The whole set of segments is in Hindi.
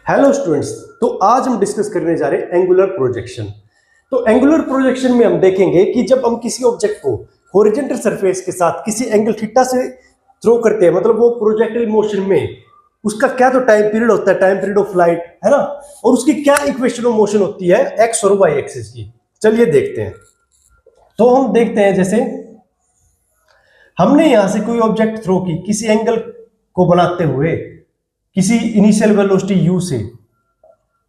हेलो स्टूडेंट्स, तो आज हम डिस्कस करने जा रहे हैं एंगुलर प्रोजेक्शन। तो एंगुलर प्रोजेक्शन में हम देखेंगे कि जब हम किसी ऑब्जेक्ट को हॉरिजॉन्टल सरफेस के साथ किसी एंगल थीटा से थ्रो करते हैं, मतलब वो प्रोजेक्टाइल मोशन में उसका क्या तो टाइम पीरियड होता है, टाइम पीरियड ऑफ लाइट, है ना। और उसकी क्या इक्वेशन ऑफ मोशन होती है एक्स और वाई एक्सिस की। चलिए देखते हैं। तो हम देखते हैं, जैसे हमने यहां से कोई ऑब्जेक्ट थ्रो की किसी एंगल को बनाते हुए किसी इनिशियल वेलोसिटी u से,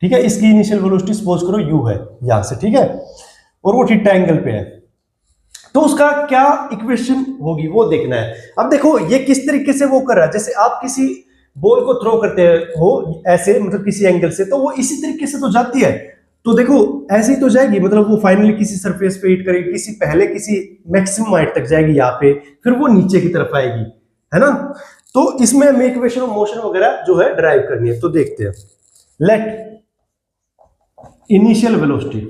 ठीक है। इसकी इनिशियल वेलोसिटी सपोज करो u है यहां से, ठीक है, और वो थीटा एंगल पे है। तो उसका क्या इक्वेशन होगी वो देखना है। अब देखो ये किस तरीके से वो कर रहा है, जैसे आप किसी बॉल को थ्रो करते हो ऐसे, मतलब किसी एंगल से, तो वो इसी तरीके से तो जाती है। तो देखो ऐसे ही तो जाएगी, मतलब वो फाइनली किसी सरफेस पे हिट करेगी, किसी मैक्सिमम हाइट तक जाएगी यहाँ पे, फिर वो नीचे की तरफ आएगी, है ना। तो इसमें हमें इक्वेशन ऑफ मोशन वगैरह जो है ड्राइव करनी है। तो देखते हैं। Let initial velocity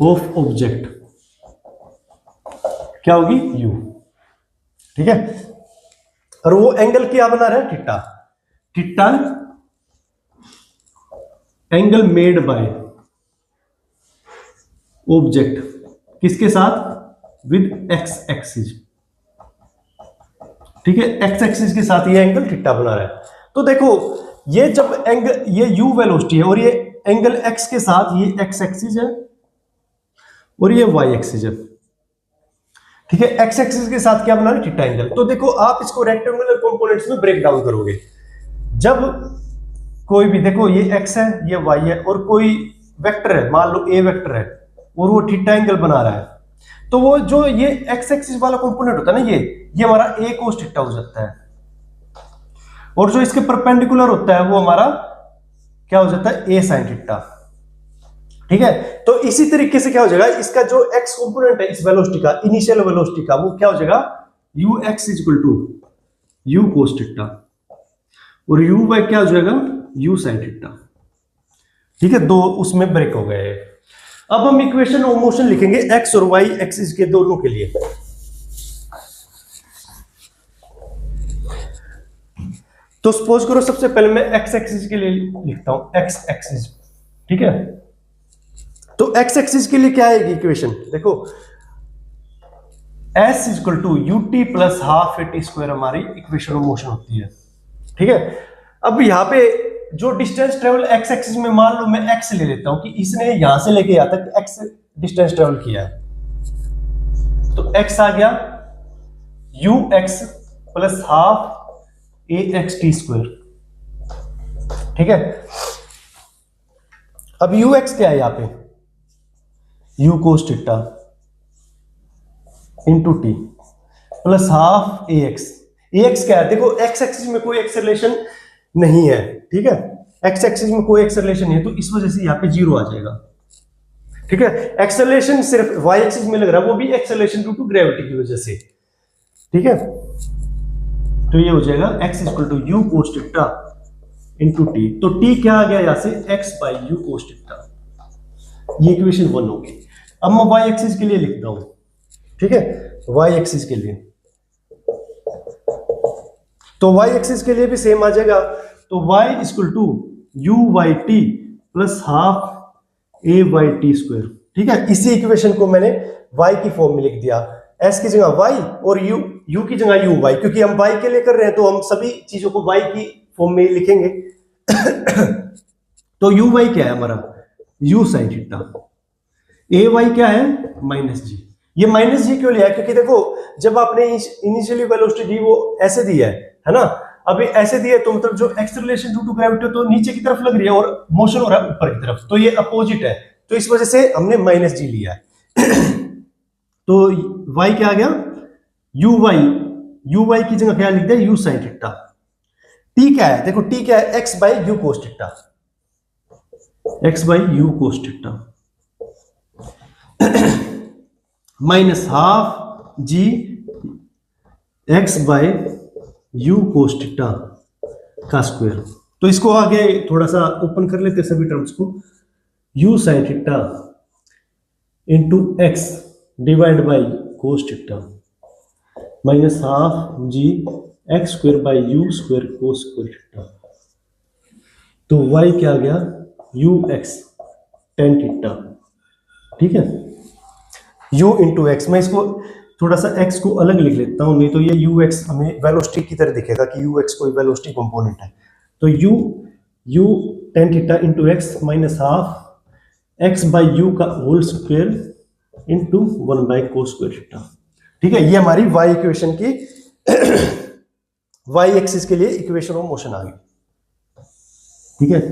of object क्या होगी u, ठीक है। और वो एंगल क्या बना रहा है theta. Theta angle made by object किसके साथ, विद एक्स एक्सिस, ठीक है। एक्स एक्सिस के साथ ये एंगल थीटा बना रहा है। तो देखो ये जब एंगल, ये u वेलोसिटी है और ये एंगल x के साथ, ये x एक्सिस है और ये y एक्सिस है, ठीक है। x एक्सिस के साथ क्या बना रहा है थीटा एंगल। तो देखो आप इसको रेक्टेंगुलर कंपोनेंट्स में ब्रेक डाउन करोगे। जब कोई भी, देखो ये x है, ये y है, और कोई वेक्टर है, मान लो a वेक्टर है, और वो थीटा एंगल बना रहा है, तो वो जो ये x एक्सिस वाला कंपोनेंट होता है ना, ये हमारा a cos थीटा हो जाता है, और जो इसके परपेंडिकुलर होता है वो हमारा क्या हो जाता है, a sin थीटा, ठीक है। तो इसी तरीके से क्या हो जाएगा, इसका जो x कंपोनेंट है इस वेलोसिटी का, इनिशियल वेलोसिटी का, वो क्या हो जाएगा, ux equal to u cos theta, और uy क्या हो जाएगा, u sin थीटा, ठीक है। दो उसमें ब्रेक हो गए। अब हम इक्वेशन ऑफ मोशन लिखेंगे x और y एक्सिस के दोनों के लिए। तो सपोज करो सबसे पहले मैं x एक्सिस के लिए लिखता हूं, x एक्सिस, ठीक है। तो x एक्सिस के लिए क्या आएगी इक्वेशन, देखो s equal to ut plus half a t square हमारी इक्वेशन ऑफ मोशन होती है, ठीक है। अब यहां पे जो डिस्टेंस ट्रेवल x एक्सिस में, मान लो मैं x ले लेता हूं कि इसने यहां से लेके यहां तक x डिस्टेंस ट्रेवल किया है, तो x आ गया ux plus half A x T square, ठीक है। अब ux क्या है यहां पे, u cos theta into T plus half A X क्या है, देखो x एक्सिस में कोई एक्सेलरेशन नहीं है, ठीक है। x एक्सिस में कोई एक्सेलरेशन नहीं है, तो इस वजह से यहां पे जीरो आ जाएगा, ठीक है। एक्सेलरेशन सिर्फ y एक्सिस में लग रहा है, वो भी एक्सेलरेशन ड्यू टू ग्रेविटी की वजह से, ठीक है। तो ये हो जाएगा x equal to u cos theta into t. तो t क्या आ गया यहां से, x by u cos theta, ये इक्वेशन 1 होगी। अब मैं y एक्सिस के लिए लिखता हूं, ठीक है, y एक्सिस के लिए। तो y एक्सिस के लिए भी सेम आ जाएगा, तो y equal to u by t plus half a by t square, ठीक है। इसी इक्वेशन को मैंने y की फॉर्म में लिख दिया, s की जगह y और u की जगह u y, क्योंकि हम y के लिए कर रहे हैं तो हम सभी चीजों को y की फॉर्म में लिखेंगे। तो u y क्या है हमारा, u sin theta, a y क्या है, माइनस जी। ये माइनस जी क्यों लिया है, क्योंकि देखो जब आपने इनिशियली वेलोसिटी दी वो ऐसे दी है ना। अभी ऐसे दिए तो मतलब जो एक्सेलरेशन ड्यू टू ग्रेविटी तो नीचे की तरफ लग रही है और मोशन हो रहा है ऊपर की तरफ, तो ये अपोजिट है, तो इस वजह से हमने माइनस जी लिया है। तो y क्या आ गया, u y की जगह क्या लिख दिया, u sin थीटा। t क्या है, देखो t क्या है, x by u cos theta, x by u cos theta minus half g x by u cos theta का स्क्वायर। तो इसको आगे थोड़ा सा ओपन कर लेते हैं सभी टर्म्स को, u sin theta into x divide by cos theta minus half g x square by u square cos square theta, तो y क्या आ गया, यू एक्स टेन थीटा, ठीक है। u इंटू एक्स, मैं इसको थोड़ा सा x को अलग लिख लेता हूं, नहीं तो ये यू एक्स हमें वेलोसिटी की तरह दिखेगा कि यू एक्स कोई वेलोसिटी कंपोनेंट है। तो u tan theta into X minus half X by U का whole square into one by cos square theta, ठीक है। ये हमारी y इक्वेशन की y एक्सिस के लिए इक्वेशन ऑफ मोशन आ गई, ठीक है।